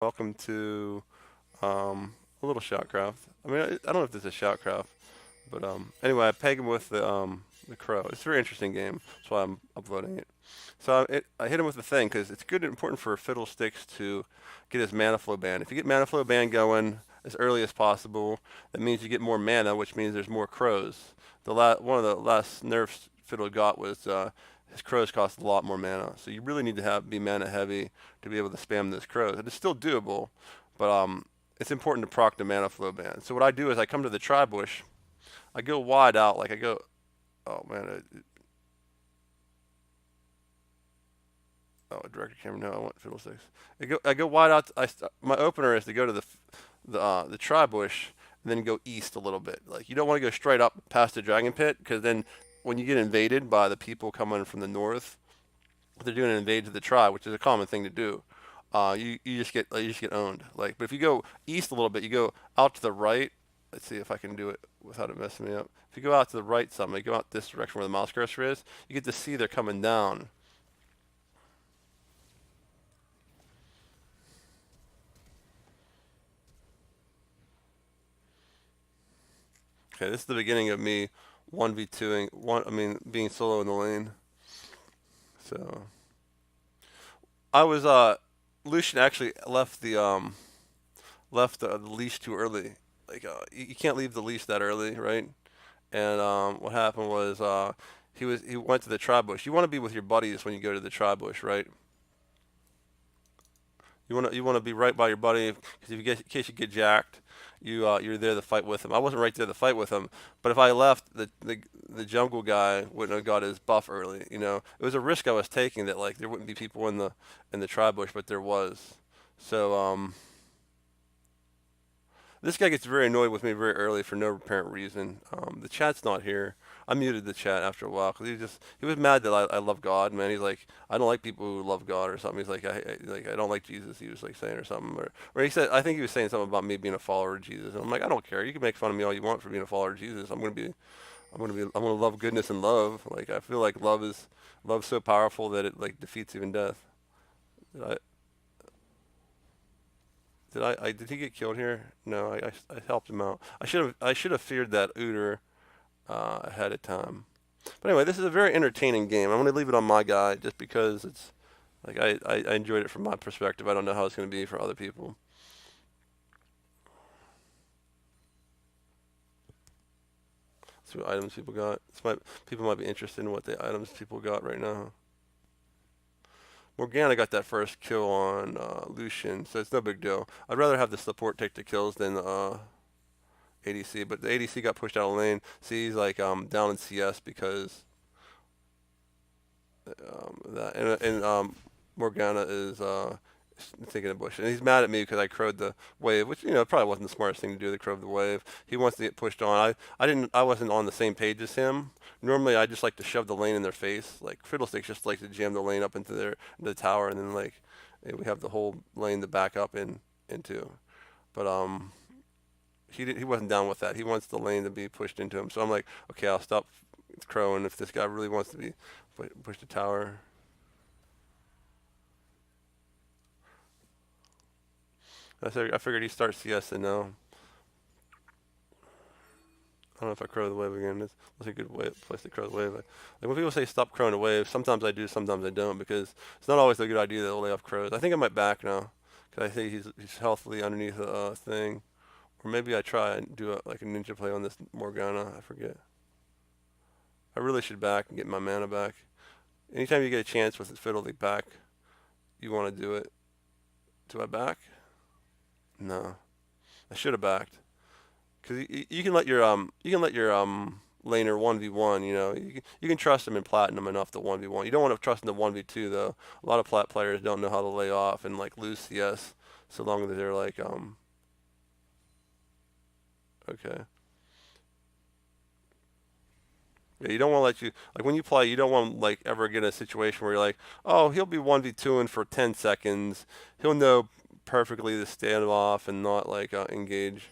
Welcome to a little ShoutCraft. I mean, I don't know if this is ShoutCraft, but anyway, I peg him with the crow. It's a very interesting game. That's why I'm uploading it. So I hit him with the thing because it's good and important for Fiddlesticks to get his mana flow band. If you get mana flow band going as early as possible, that means you get more mana, which means there's more crows. One of the last nerfs Fiddle got was his crows cost a lot more mana. So you really need to be mana heavy to be able to spam those crows. And it's still doable, but it's important to proc the mana flow band. So what I do is I come to the tri-bush, I go wide out, like I go, oh man, oh, director camera, no, I want Fiddlesticks. I go wide out, my opener is to go to the tri-bush and then go east a little bit. Like you don't want to go straight up past the dragon pit because then when you get invaded by the people coming from the north, they're doing an invade to the tri, which is a common thing to do. You just get owned. Like, but if you go east a little bit, you go out to the right. Let's see if I can do it without it messing me up. If you go out to the right some, you go out this direction where the mouse cursor is, you get to see they're coming down. Okay, this is the beginning of me 1v2ing one. I mean, being solo in the lane. So I was Lucian actually left the leash too early. Like you can't leave the leash that early, right? And what happened was he went to the tri bush. You want to be with your buddies when you go to the tri bush, right? You want to be right by your buddy because in case you get jacked, you're there to fight with him. I wasn't right there to fight with him, but if I left, the jungle guy wouldn't have got his buff early. It was a risk I was taking that like there wouldn't be people in the tri bush, but there was. So this guy gets very annoyed with me very early for no apparent reason. The chat's not here. I muted the chat after a while because he was mad that I love God, man. He's like, I don't like people who love God or something. He's like, I don't like Jesus. He was like saying or something, or he said, I think he was saying something about me being a follower of Jesus. And I'm like, I don't care. You can make fun of me all you want for being a follower of Jesus. I'm gonna love goodness and love. Like I feel like love's so powerful that it like defeats even death. Did I, did he get killed here? No, I helped him out. I should have feared that Uter ahead of time. But anyway, this is a very entertaining game. I'm gonna leave it on my guy just because it's like I enjoyed it from my perspective. I don't know how it's gonna be for other people. See what items people got. People might be interested in what the items people got right now. Morgana got that first kill on Lucian, so it's no big deal. I'd rather have the support take the kills than ADC, but the ADC got pushed out of lane. See, he's like down in CS because that and Morgana is taking a bush, and he's mad at me because I crowed the wave, which probably wasn't the smartest thing to do. To crow the wave, he wants to get pushed on. I wasn't on the same page as him. Normally, I just like to shove the lane in their face. Like Fiddlesticks just like to jam the lane up into the tower, and then like we have the whole lane to back up into. But he wasn't down with that. He wants the lane to be pushed into him. So I'm like, okay, I'll stop crowing if this guy really wants to be push the tower. I figured he starts CS and no. I don't know if I crow the wave again. That's a good place to crow the wave. Like when people say stop crowing the wave, sometimes I do, sometimes I don't because it's not always a good idea to lay off crows. I think I might back now because I think he's healthily underneath the thing. Or maybe I try and do like a ninja play on this Morgana. I forget. I really should back and get my mana back. Anytime you get a chance with the Fiddle League back, you want to do it. Do I back? No. I should have backed. Cause you can let your laner 1v1. You can trust him in platinum enough to 1v1. You don't want to trust him to 1v2 though. A lot of plat players don't know how to lay off and like lose CS so long as they're like okay. Yeah, you don't want to let you like when you play. You don't want like ever get in a situation where you're like, oh, he'll be 1v2ing for 10 seconds. He'll know perfectly to stand off and not like engage.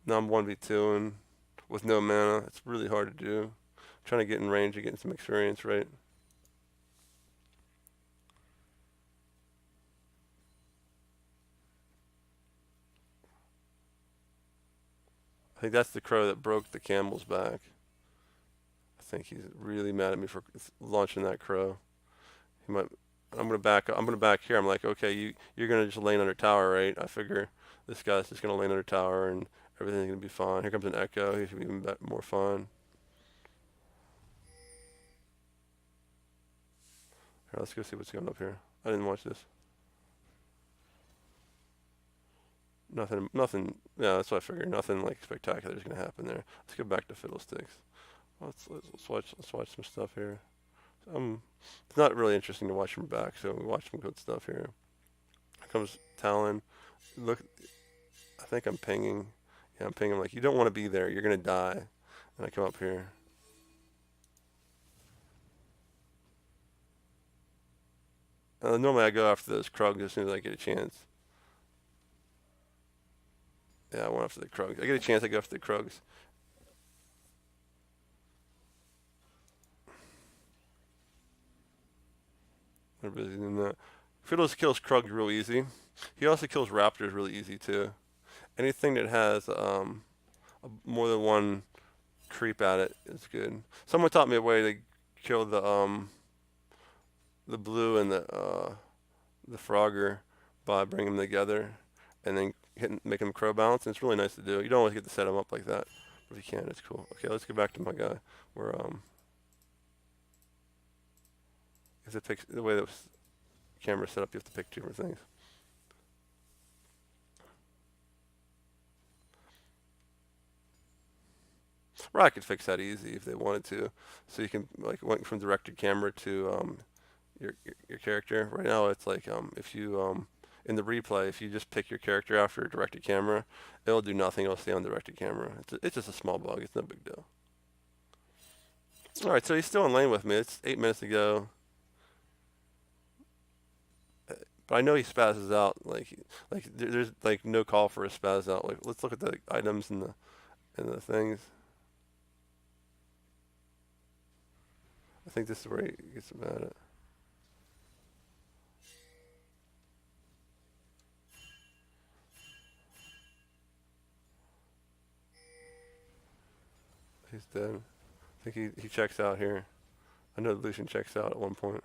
Now I'm 1v2 and with no mana. It's really hard to do. I'm trying to get in range and getting some experience, right? I think that's the crow that broke the camel's back. I think he's really mad at me for launching that crow. He might. I'm gonna back. I'm gonna back here. I'm like, okay, you're gonna just lane under tower, right? I figure this guy's just gonna lane under tower and everything's gonna be fine. Here comes an echo. He should be even more fun. Here, let's go see what's going up here. I didn't watch this. Nothing. Nothing. Yeah, that's what I figured. Nothing like spectacular is gonna happen there. Let's go back to Fiddlesticks. Let's watch some stuff here. It's not really interesting to watch from back, so we watch some good stuff here. Here comes Talon. Look, I think I'm pinging. Yeah, I'm pinging. Like, you don't want to be there. You're gonna die. And I come up here. Normally I go after those Krugs as soon as I get a chance. Yeah, I went after the Krugs. I get a chance, I go after the Krugs. I'm busy doing that. Fiddles kills Krugs real easy. He also kills Raptors really easy too. Anything that has more than one creep at it is good. Someone taught me a way to kill the blue and the Frogger by bringing them together and then make them crow bounce. And it's really nice to do. You don't always get to set them up like that, but if you can, it's cool. Okay, let's get back to my guy. Where because it picks the way that camera set up, you have to pick two different things. Or I could fix that easy if they wanted to. So you can like went from directed camera to your character. Right now it's like if you in the replay, if you just pick your character after a directed camera, it'll do nothing. It'll stay on directed camera. It's just a small bug. It's no big deal. All right, so he's still in lane with me. It's 8 minutes to go. But I know he spazzes out. Like there's like no call for a spaz out. Like let's look at the items and the things. I think this is where he gets mad at it. He's dead. I think he checks out here. I know Lucian checks out at one point.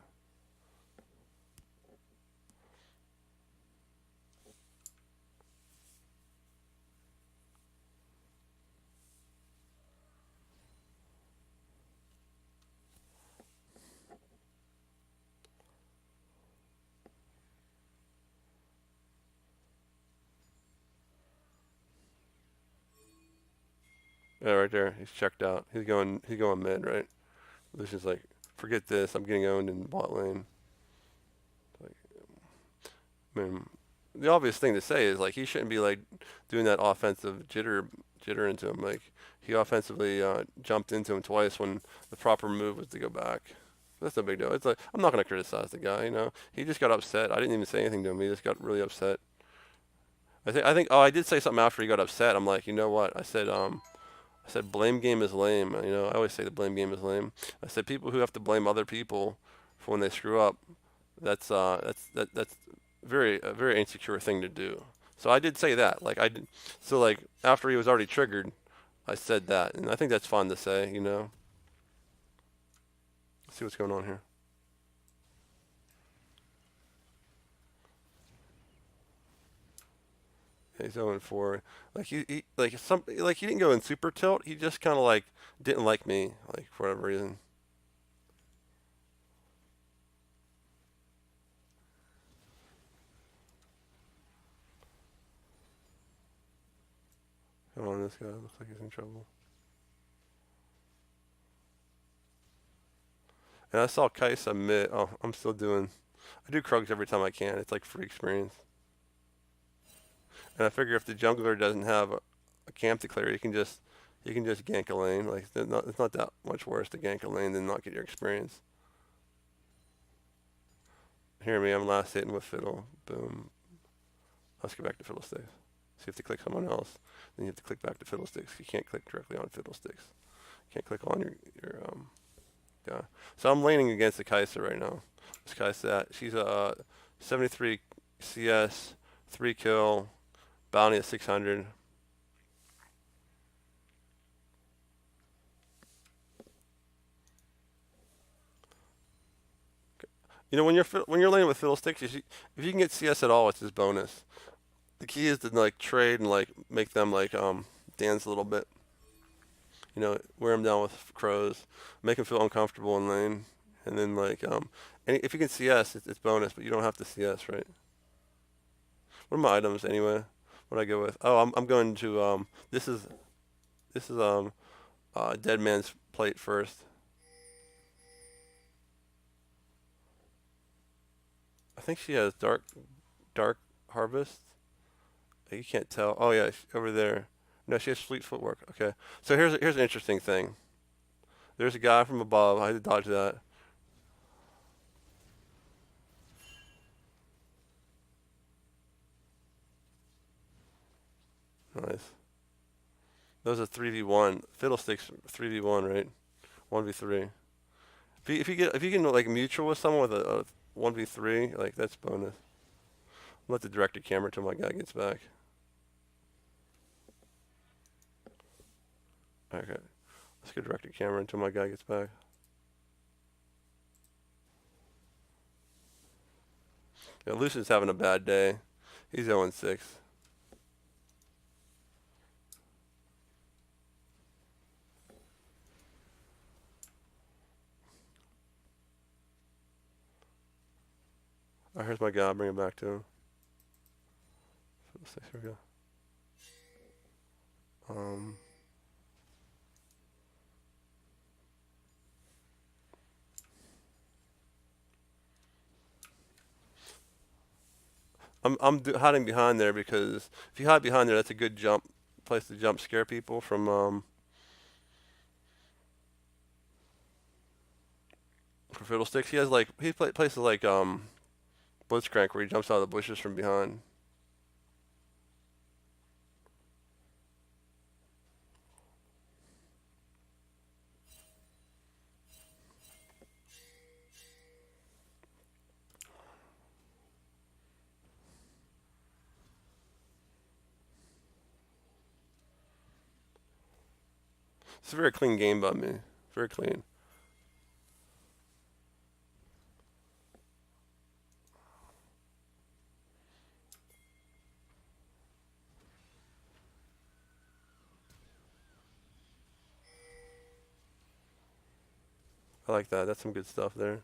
Yeah, right there. He's checked out. He's going mid, right? Lucian's like, forget this. I'm getting owned in bot lane. Like, I mean, the obvious thing to say is like he shouldn't be like doing that offensive jitter into him. Like he offensively jumped into him twice when the proper move was to go back. That's no big deal. It's like I'm not gonna criticize the guy. You know, he just got upset. I didn't even say anything to him. He just got really upset. I think. Oh, I did say something after he got upset. I'm like, you know what? I said blame game is lame. You know, I always say the blame game is lame. I said people who have to blame other people for when they screw up, that's very a very insecure thing to do. So I did say that. Like I did. So like after he was already triggered, I said that, and I think that's fun to say. You know. Let's see what's going on here. He's 0-4. Like he like he didn't go in super tilt. He just kind of like didn't like me, like for whatever reason. Come on, this guy looks like he's in trouble. And I saw Kaisa mid. Oh, I'm still doing. I do Krugs every time I can. It's like free experience. And I figure if the jungler doesn't have a camp to clear, you can just gank a lane. Like it's not that much worse to gank a lane than not get your experience. Hear me, I'm last hitting with Fiddle. Boom. Let's get back to Fiddlesticks. So you have to click someone else. Then you have to click back to Fiddlesticks. You can't click directly on Fiddlesticks. You can't click on your guy. So I'm leaning against the Kai'Sa right now. This Kai'Sa, she's a 73 CS, 3 kill, bounty at 600. You know, when you're laning with Fiddlesticks, if you can get CS at all, it's his bonus. The key is to like trade and like make them like dance a little bit. You know, wear them down with crows, make them feel uncomfortable in lane, and then like and if you can CS, it's bonus, but you don't have to CS, right? What are my items anyway? What do I go with? Oh, I'm going to this is Dead Man's Plate first. I think she has dark harvest. You can't tell. Oh yeah, over there. No, she has fleet footwork. Okay. So here's an interesting thing. There's a guy from above. I had to dodge that. Nice. Those are 3v1. Fiddlesticks 3v1, right? 1v3. If you can like mutual with someone with a 1v3, like that's bonus. I'll let the director camera until my guy gets back. Okay. Let's go director camera until my guy gets back. Yeah, Lucian's having a bad day. He's 0-6. Alright, here's my guy. I'll bring him back to him. Here we go. I'm hiding behind there because if you hide behind there, that's a good place to jump scare people from for Fiddlesticks. He has like places like Blitzcrank where he jumps out of the bushes from behind. It's a very clean game by me. Very clean. I like that. That's some good stuff there.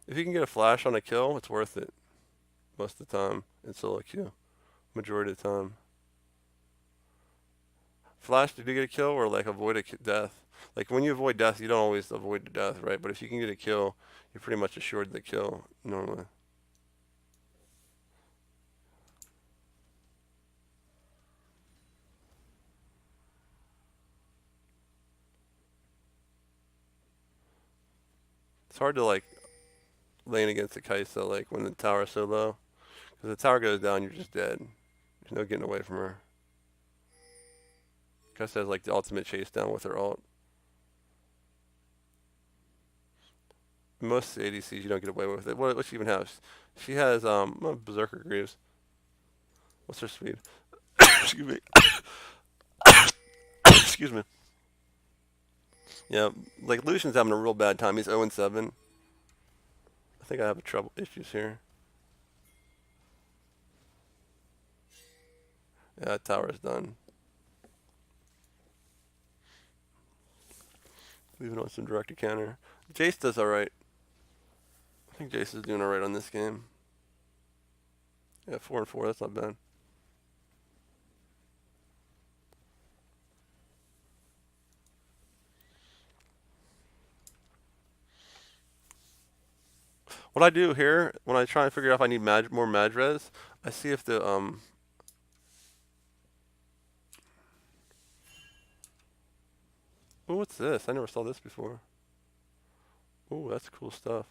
If you can get a flash on a kill, it's worth it. Most of the time in solo queue. Majority of the time. Flash, did you get a kill or like avoid a death? Like when you avoid death, you don't always avoid the death, right? But if you can get a kill, you're pretty much assured the kill normally. It's hard to like lane against the Kai'Sa like when the tower is so low. Because the tower goes down, you're just dead. There's no getting away from her. Kai'Sa has like the ultimate chase down with her ult. Most ADCs you don't get away with it. What she even have? She has Berserker Greaves. What's her speed? Excuse me. Excuse me. Yeah, like Lucian's having a real bad time. He's 0-7. I think I have trouble issues here. Yeah, that tower is done. Leaving on some direct counter. Jace does alright. I think Jace is doing alright on this game. Yeah, 4-4. That's not bad. What I do here, when I try and figure out if I need more Madres, I see if the Oh, what's this? I never saw this before. Oh, that's cool stuff.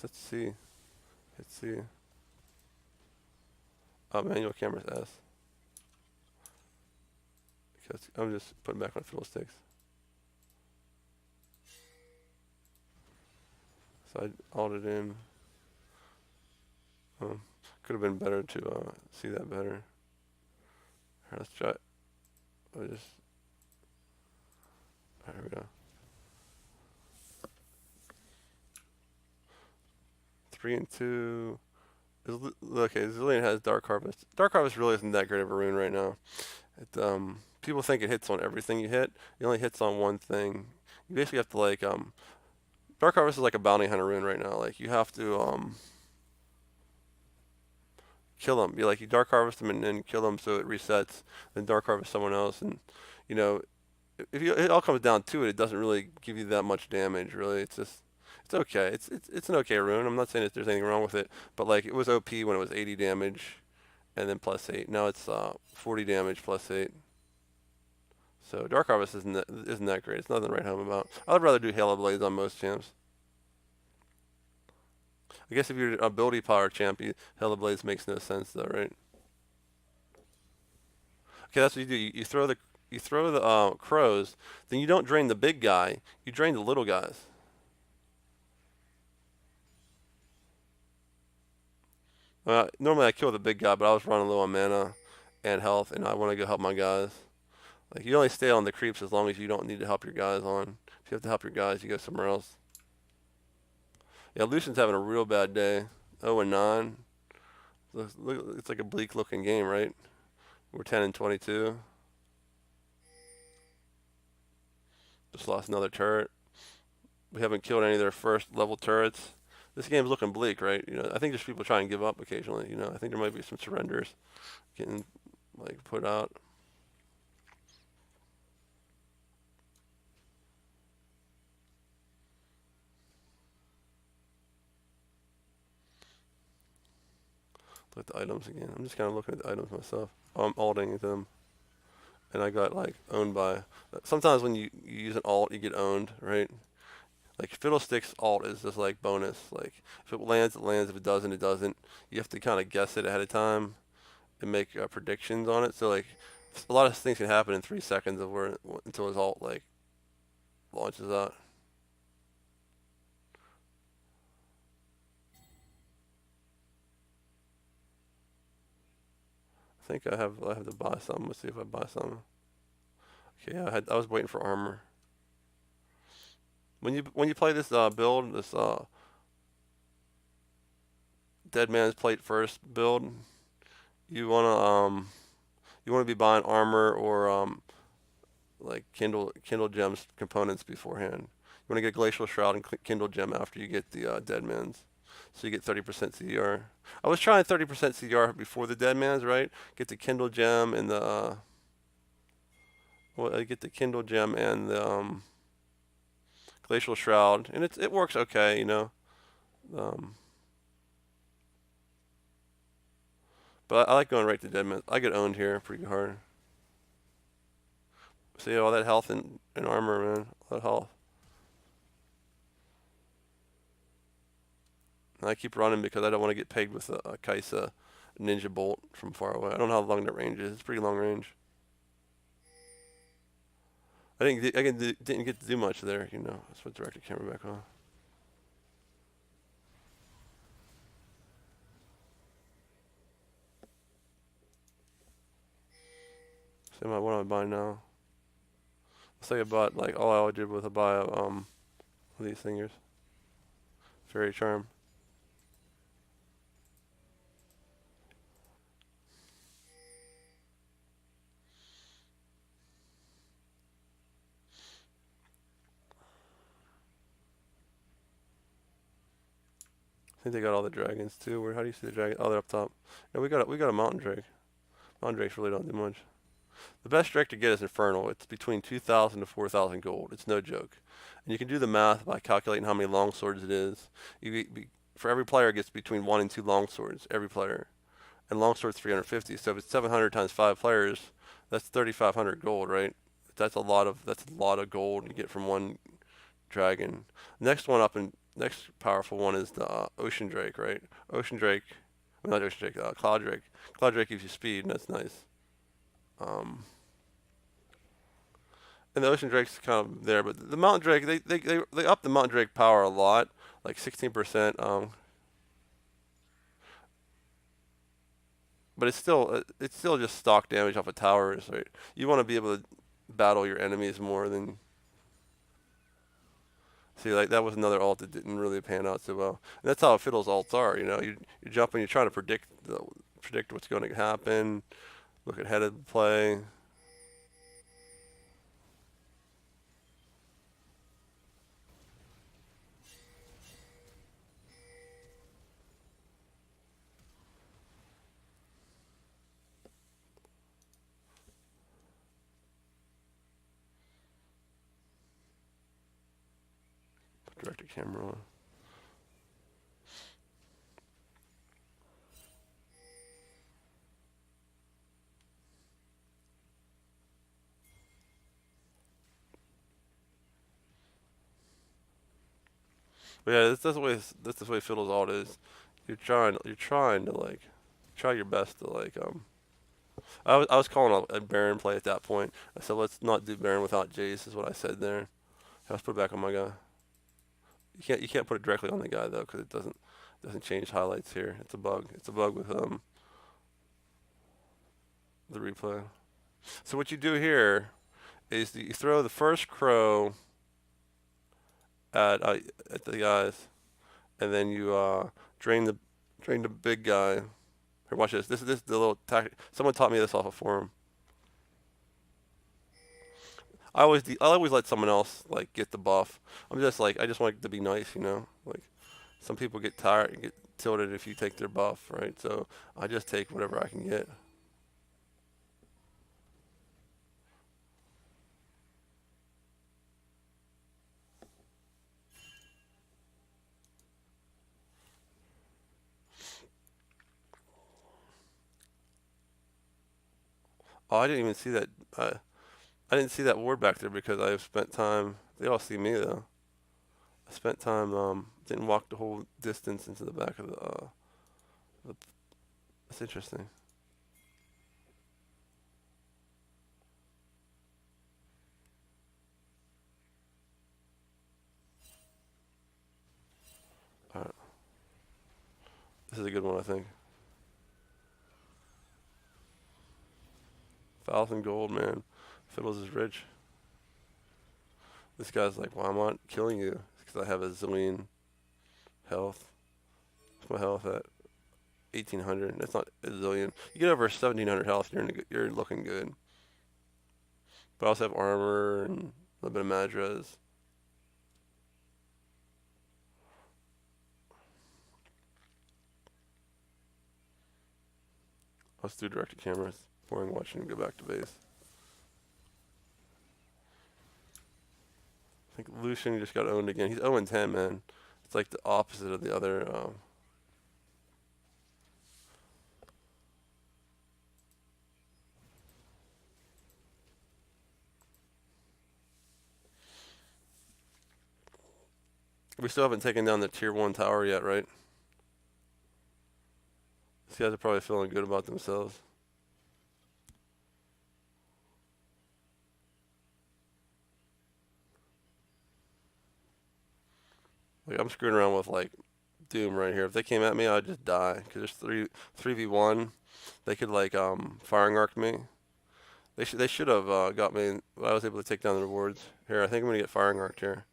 Let's see. Let's see. Manual camera's S. Because I'm just putting back on Fiddlesticks. So I altered in. Could have been better to see that better. Here, let's try it. Here we go. 3 and 2. Okay, Zillion has Dark Harvest. Dark Harvest really isn't that great of a rune right now. People think it hits on everything you hit. It only hits on one thing. You basically have to like Dark Harvest is like a bounty hunter rune right now. Like you have to kill them. You Dark Harvest them and then kill them so it resets. Then Dark Harvest someone else, and you know, it all comes down to it. It doesn't really give you that much damage. Really, it's okay. It's an okay rune. I'm not saying that there's anything wrong with it, but like it was OP when it was 80 damage, and then +8. Now it's 40 damage +8. So Dark Harvest isn't that great. It's nothing to write home about. I would rather do Halo Blades on most champs. I guess if you're an ability power champ, Halo Blades makes no sense though, right? Okay, that's what you do. You throw the crows, then you don't drain the big guy. You drain the little guys. Normally I kill the big guy, but I was running low on mana and health, and I want to go help my guys. Like you only stay on the creeps as long as you don't need to help your guys on. If you have to help your guys, you go somewhere else. Yeah, Lucian's having a real bad day. 0-9. It's like a bleak looking game, right? We're 10 and 22. Just lost another turret. We haven't killed any of their first level turrets. This game's looking bleak, right? I think there's people trying to give up occasionally. I think there might be some surrenders getting put out. Look at the items again. I'm just kind of looking at the items myself. I'm alting them, and I got owned by. Sometimes when you use an alt, you get owned, right? Like Fiddlesticks alt is just bonus. Like if it lands, it lands. If it doesn't, it doesn't. You have to kind of guess it ahead of time and make predictions on it. So a lot of things can happen in 3 seconds until his alt launches out. I think I have to buy some. Let's see if I buy some. Okay, I was waiting for armor. When you play this build, this Dead Man's Plate first build, you wanna be buying armor or Kindle Gems components beforehand. You wanna get Glacial Shroud and Kindle Gem after you get the Dead Man's, so you get 30% CDR. I was trying 30% CDR before the Dead Man's, right? Get the Kindle Gem and the I get the Kindle Gem and the Glacial Shroud, and it works okay, but I like going right to Deadman. I get owned here pretty hard. See all that health and armor, man. All that health. And I keep running because I don't want to get pegged with a Kaisa Ninja Bolt from far away. I don't know how long that range is. It's pretty long range. I didn't get to do much there, Let's put director camera back on. So what am I buying now? Let's say I bought all I did was I buy one of these thingers. Fairy Charm. I think they got all the dragons too. How do you see the dragon? Oh, they're up top. Yeah, we got a mountain drake. Mountain drakes really don't do much. The best drake to get is Infernal. It's between 2,000 to 4,000 gold. It's no joke. And you can do the math by calculating how many longswords it is. For every player, it gets between 1 and 2 longswords, every player. And longsword's 350. So if it's 700 times 5 players, that's 3,500 gold, right? That's a lot of gold you get from one dragon. Next one up next powerful one is the Ocean Drake, right? Ocean Drake, well, not Ocean Drake, Cloud Drake. Cloud Drake gives you speed, and that's nice. Um, and the Ocean Drake's kind of there, but the Mountain Drake, they up the Mountain Drake power a lot, like 16%. But it's still just stock damage off of towers, right? You want to be able to battle your enemies more than. See, like that was another ult that didn't really pan out so well. And that's how Fiddle's ults are. You jump and you're trying to predict what's going to happen, look ahead of the play. Direct the camera on. But yeah, that's the way Fiddle's ult is. You're trying to like try your best to like. I was calling a Baron play at that point. I said let's not do Baron without Jace is what I said there. Let's put it back on my guy. You can't put it directly on the guy though because it doesn't change highlights here. It's a bug. It's a bug with the replay. So what you do here is that you throw the first crow at the guys, and then you drain the big guy. Here, watch this. This is the little tactic. Someone taught me this off a forum. I always let someone else like get the buff. I'm just like I just want it to be nice, Like some people get tired, get tilted if you take their buff, right? So I just take whatever I can get. Oh, I didn't even see that. I didn't see that ward back there because I've spent time. They all see me though. I spent time. Didn't walk the whole distance into the back of the. That's interesting. All right, this is a good one, I think. 1,000 gold, man. Fiddles is rich. This guy's like, well, I'm not killing you because I have a zillion health. What's my health at? 1,800. That's not a zillion. You get over 1,700 health, you're looking good. But I also have armor and a little bit of Madras. Let's do direct to cameras. Boring watching him go back to base. I think Lucian just got owned again. He's 0-10, man. It's like the opposite of the other. We still haven't taken down the tier 1 tower yet, right? These guys are probably feeling good about themselves. Like I'm screwing around with like Doom right here. If they came at me, I'd just die because there's 3v1. They could like firing arc me. They should have got me. I was able to take down the rewards. Here, I think I'm gonna get firing arced here.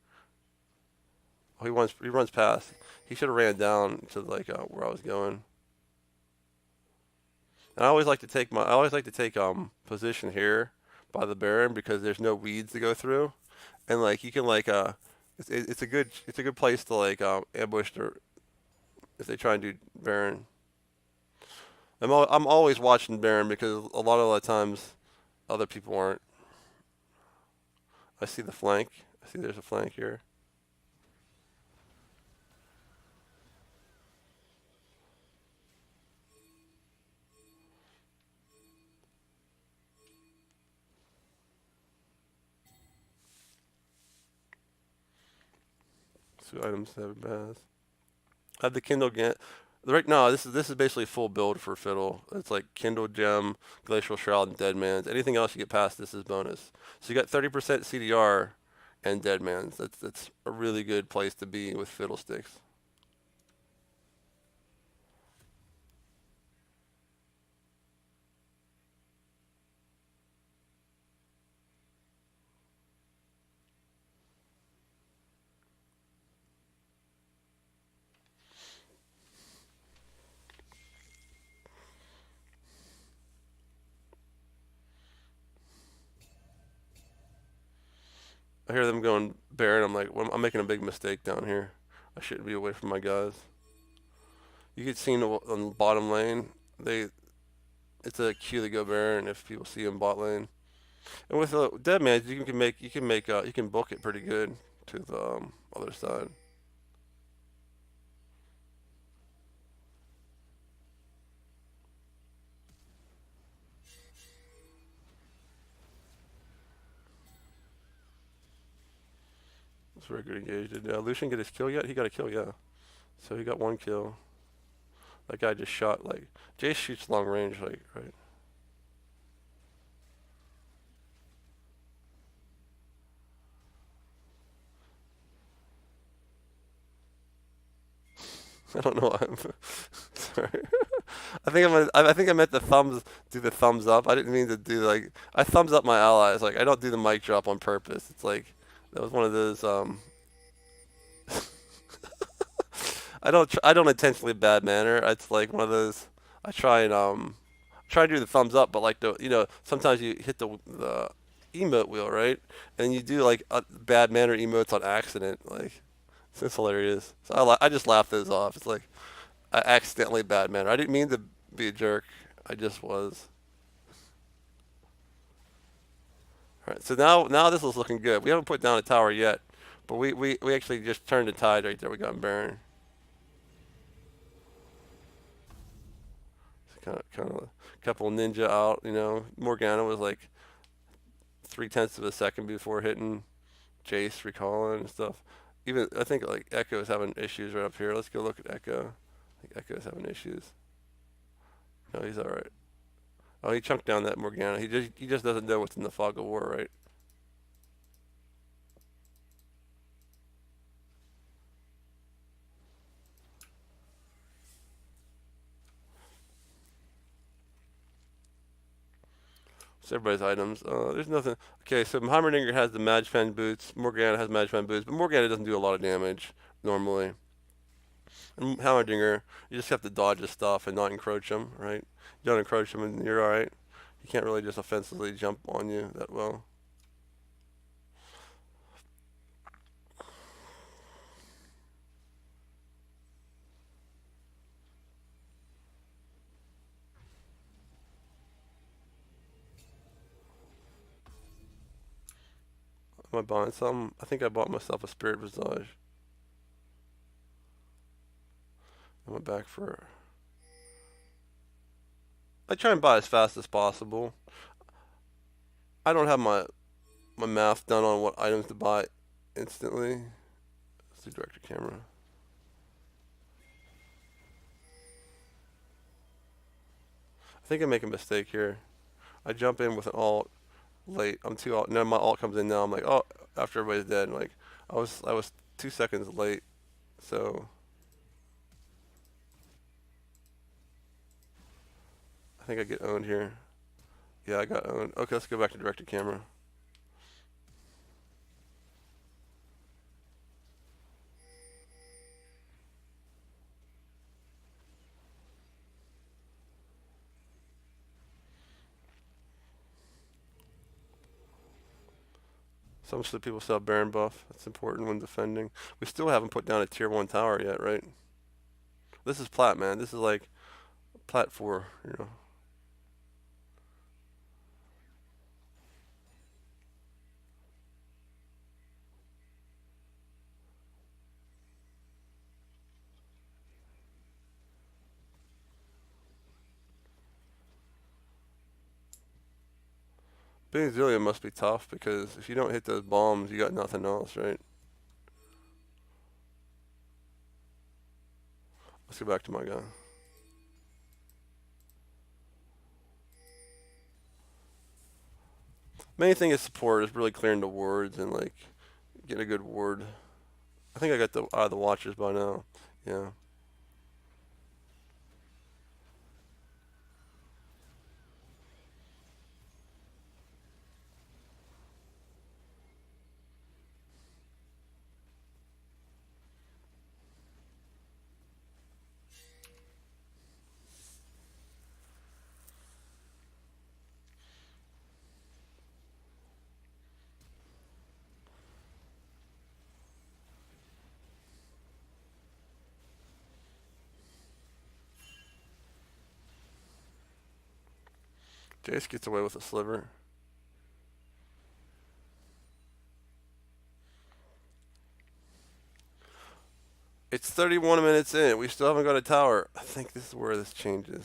Oh, he runs past. He should have ran down to like where I was going. And I always like to take position here by the Baron because there's no weeds to go through, and like you can like it's a good place to like ambush or if they try and do Baron. I'm always watching Baron because a lot of the times other people aren't. I see the flank. I see there's a flank here. see items have has. I have the Kindle Gant. Right now, this is basically full build for Fiddle. It's like Kindle Gem, Glacial Shroud, and Deadman's. Anything else you get past this is bonus. So you got 30% CDR and Deadman's. That's a really good place to be with Fiddlesticks. I hear them going Baron. I'm like, well, I'm making a big mistake down here. I shouldn't be away from my guys. You get seen on the bottom lane. It's a cue to go Baron if people see him bot lane. And with Deadman, you can book it pretty good to the other side. It's very good engaged. Did Lucian get his kill yet? He got a kill, yeah. So he got one kill. That guy just shot like Jace shoots long range, like right. I don't know why I'm sorry. I think I meant the thumbs do the thumbs up. I didn't mean to do like I thumbs up my allies. Like I don't do the mic drop on purpose. It's like that was one of those I don't intentionally bad manner. It's like one of those I try to do the thumbs up, but like sometimes you hit the emote wheel, right? And you do like bad manner emotes on accident. Like it's hilarious. So I just laugh those off. It's like I accidentally bad manner. I didn't mean to be a jerk. I just was. All right. So now this is looking good. We haven't put down a tower yet, but we actually just turned the tide right there. We got Baron. Kind of a couple ninja out. Morgana was like 3/10 of a second before hitting Jace recalling and stuff. Even I think like Echo is having issues right up here. Let's go look at Echo. I think Echo is having issues. No, he's all right. Oh, he chunked down that Morgana. He just doesn't know what's in the fog of war, right? So everybody's items. There's nothing. Okay, so Heimerdinger has the Mage Fan boots. Morgana has Mage Fan boots, but Morgana doesn't do a lot of damage normally. And Heimerdinger, you just have to dodge his stuff and not encroach him, right? You don't encroach him and you're all right. He can't really just offensively jump on you that well. Am I buying something? I think I bought myself a Spirit Visage. I went back for. I try and buy as fast as possible. I don't have my math done on what items to buy instantly. Let's do director camera. I think I make a mistake here. I jump in with an alt late. I'm too alt. No, my alt comes in now. I'm like, oh, after everybody's dead. Like, I was 2 seconds late. So I think I get owned here. Yeah, I got owned. Okay, let's go back to director camera. Some people still have Baron buff. That's important when defending. We still haven't put down a tier 1 tower yet, right? This is plat, man. This is like plat 4. Being Zillion must be tough because if you don't hit those bombs, you got nothing else, right? Let's go back to my guy. Main thing is support is really clearing the wards and like get a good ward. I think I got the the watchers by now. Yeah. Jace gets away with a sliver. It's 31 minutes in. We still haven't got a tower. I think this is where this changes.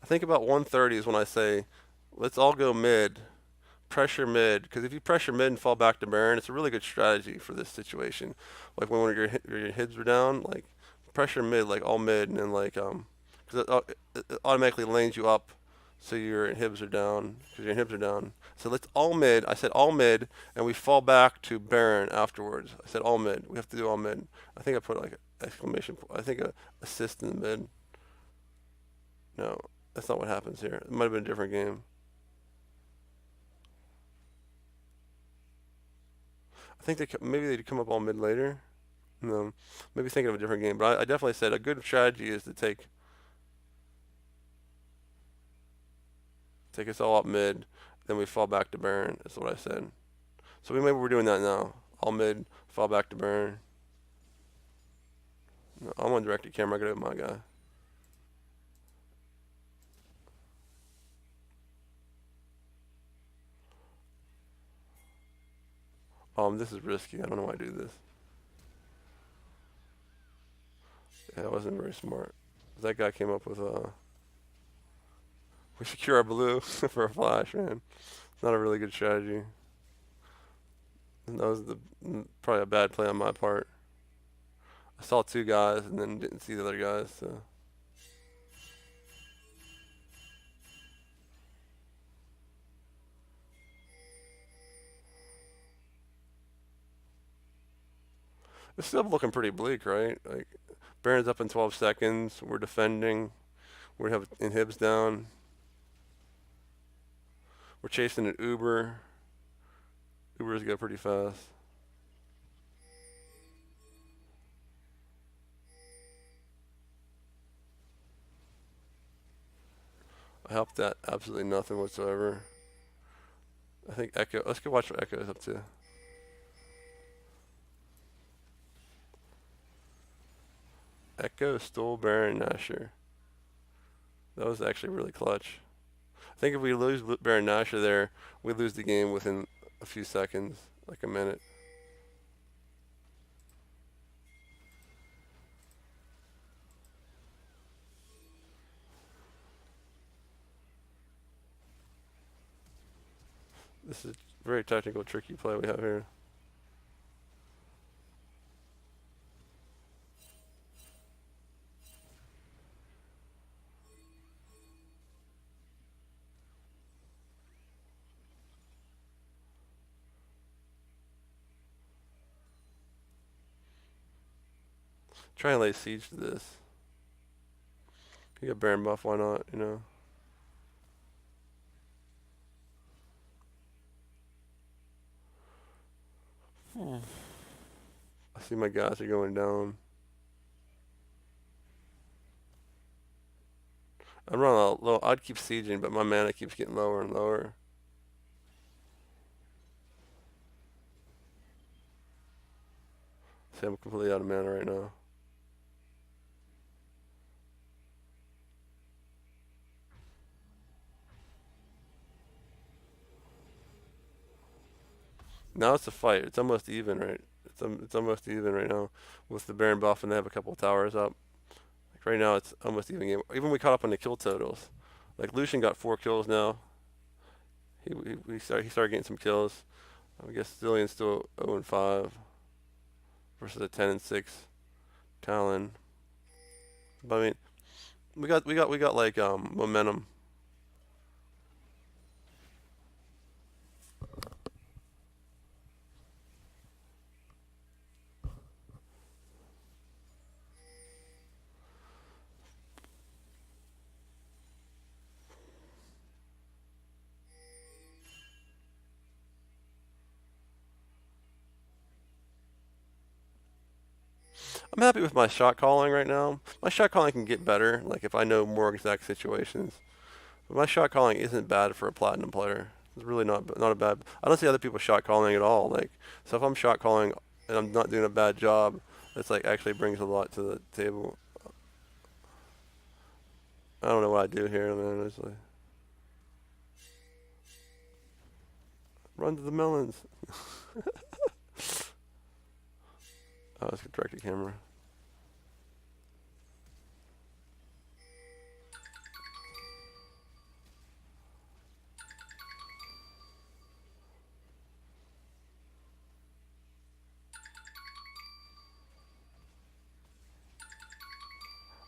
I think about 1:30 is when I say, let's all go mid, pressure mid. Because if you pressure mid and fall back to Baron, it's a really good strategy for this situation. Like when your hits are down, like pressure mid, like all mid, and then like because it automatically lanes you up, so your inhibs are down. Because your inhibs are down. So let's all mid. I said all mid, and we fall back to Baron afterwards. I said all mid. We have to do all mid. I think I put like an exclamation. I think a assist in the mid. No, that's not what happens here. It might have been a different game. I think maybe they'd come up all mid later. No, maybe thinking of a different game. But I definitely said a good strategy is to take us all up mid, then we fall back to Baron. That's what I said. So maybe we're doing that now. All mid, fall back to Baron. No, I'm on directed camera. I gotta go with my guy. This is risky. I don't know why I do this. Yeah, that wasn't very smart. That guy came up with we secure our blue for a flash, man. It's not a really good strategy. And that was probably a bad play on my part. I saw two guys and then didn't see the other guys. So it's still looking pretty bleak, right? Like Baron's up in 12 seconds. We're defending. We have inhibs down. We're chasing an Uber. Ubers go pretty fast. I helped that absolutely nothing whatsoever. I think Echo. Let's go watch what Echo is up to. Echo stole Baron Nashor. That was actually really clutch. I think if we lose Baron Nashor there, we lose the game within a few seconds, like a minute. This is a very technical, tricky play we have here. Try and lay siege to this. You got Baron buff, why not, you know? I see my guys are going down. I'm running a little. I'd keep sieging, but my mana keeps getting lower and lower. See, I'm completely out of mana right now. Now it's a fight. It's almost even, right? It's almost even right now with the Baron buff, and they have a couple of towers up. Like right now, it's almost even game. Even we caught up on the kill totals. Like Lucian got 4 kills now. He started getting some kills. I guess Zillion's still 0-5 versus a 10-6 Talon. But I mean, we got like momentum. I'm happy with my shot calling right now. My shot calling can get better, like if I know more exact situations. But my shot calling isn't bad for a platinum player. It's really not a bad. I don't see other people shot calling at all. Like so, if I'm shot calling and I'm not doing a bad job, it's like actually brings a lot to the table. I don't know what I do here, man. It's like run to the melons. Oh, let's get direct to camera.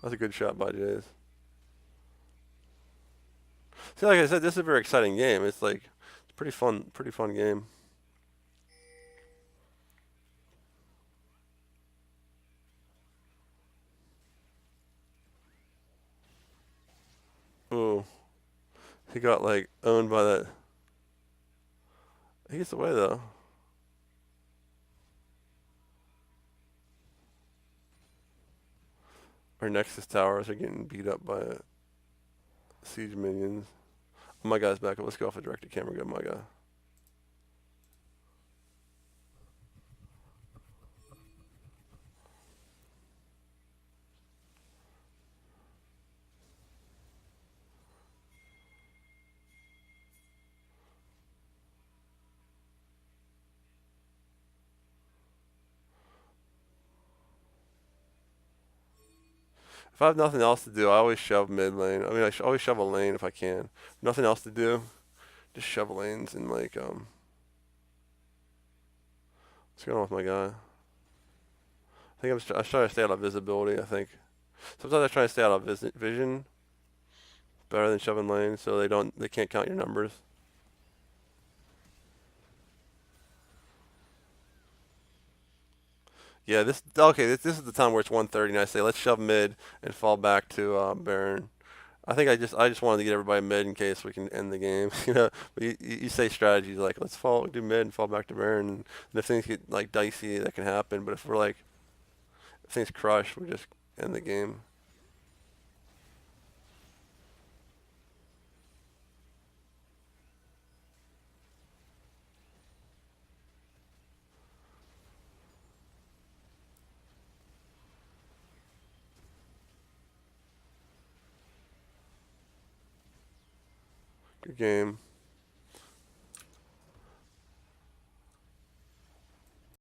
That's a good shot by Jays. See, like I said, this is a very exciting game. It's like it's pretty fun game. Ooh, he got like owned by that. He gets away though. Our Nexus towers are getting beat up by siege minions. Oh, my guy's back up. Let's go off a direct to camera. Go, my guy. If I have nothing else to do, I always shove mid lane. I mean, always shove a lane if I can. Nothing else to do, just shove lanes and like what's going on with my guy? I think I'm trying to stay out of visibility. I think sometimes I try to stay out of vision better than shoving lanes, so they can't count your numbers. Yeah, this is the time where it's 1:30, and I say let's shove mid and fall back to Baron. I just wanted to get everybody mid in case we can end the game. But you say strategies like let's do mid and fall back to Baron, and if things get like dicey, that can happen. But if things crush, we just end the game. Good game.